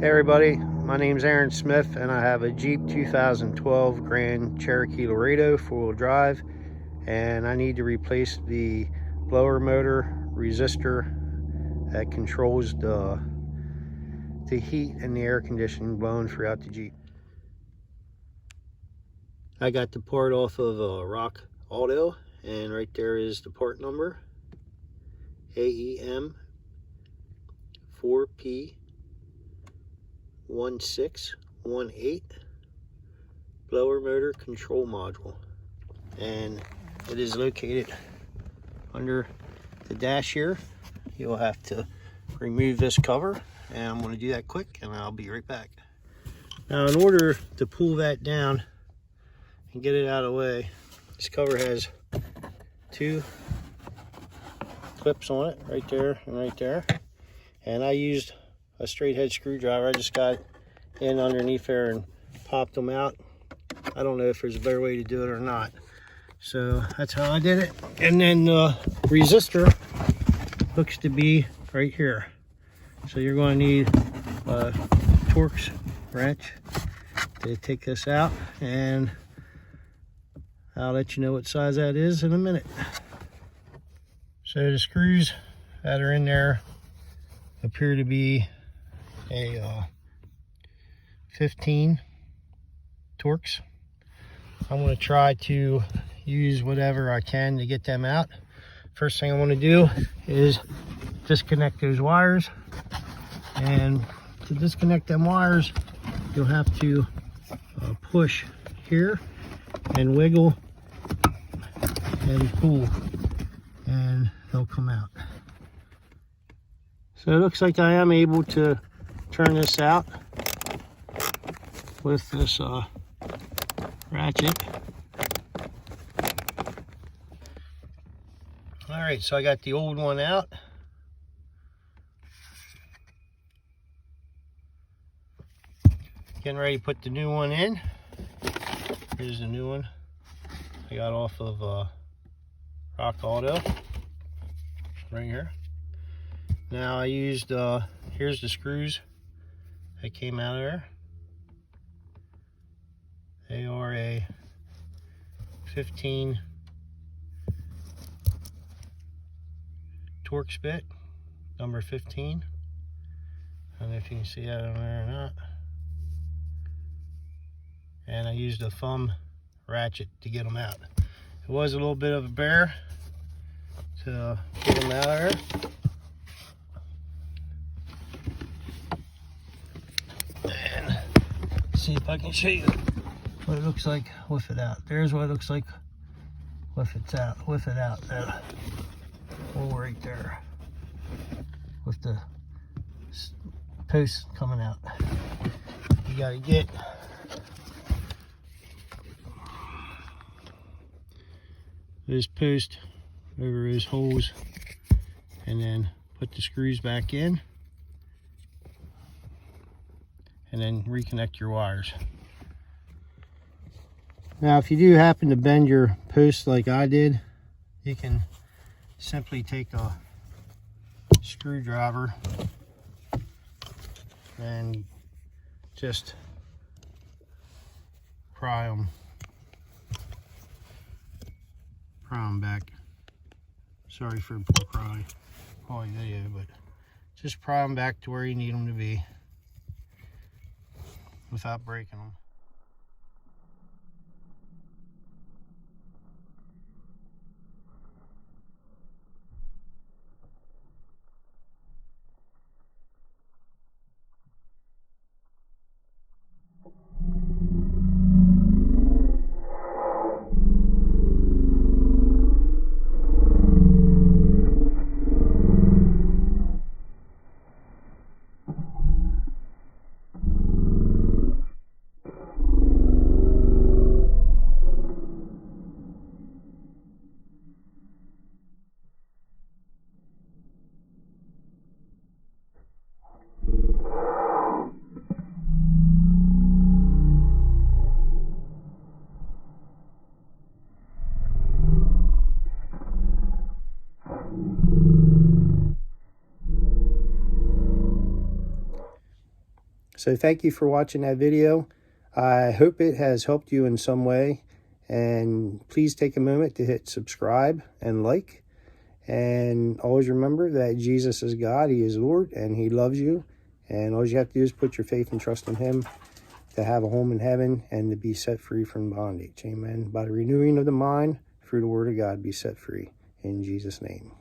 Hey everybody, my name's Aaron Smith and I have a Jeep 2012 Grand Cherokee Laredo 4-wheel drive, and I need to replace the blower motor resistor that controls the heat and the air conditioning blowing throughout the Jeep. I got the part off of Rock Auto, and right there is the part number, AEM 4P 1618 blower motor control module, and it is located under the dash here. You'll have to remove this cover, and I'm going to do that quick and I'll be right back. Now, in order to pull that down and get it out of the way, this cover has two clips on it, right there and right there, and I used a straight head screwdriver. I just got in underneath there and popped them out. I don't know if there's a better way to do it or not, so that's how I did it. And then the resistor looks to be right here, so you're going to need a Torx wrench to take this out, and I'll let you know what size that is in a minute. So the screws that are in there appear to be a 15 Torx. I'm going to try to use whatever I can to get them out. First thing I want to do is disconnect those wires, and to disconnect them wires you'll have to push here and wiggle and pull, and they'll come out. So it looks like I am able to turn this out with this ratchet. All right, so I got the old one out. Getting ready to put the new one in. Here's the new one I got off of Rock Auto, right here. Now I used, here's the screws that came out of there. They are a 15 Torx bit, number 15. I don't know if you can see that on there or not. And I used a thumb ratchet to get them out. It was a little bit of a bear to get them out of there. And see if I can show you what it looks like with it out. There's what it looks like with it out. That hole right there with the post coming out. You gotta get this post over those holes and then put the screws back in, and then reconnect your wires. Now, if you do happen to bend your post like I did, you can simply take a screwdriver and just pry them back. Sorry for the poor quality video, but just pry them back to where you need them to be without breaking them. So thank you for watching that video. I hope it has helped you in some way. And please take a moment to hit subscribe and like. And always remember that Jesus is God, He is Lord, and He loves you. And all you have to do is put your faith and trust in Him to have a home in heaven and to be set free from bondage. Amen. By the renewing of the mind, through the Word of God, be set free. In Jesus' name.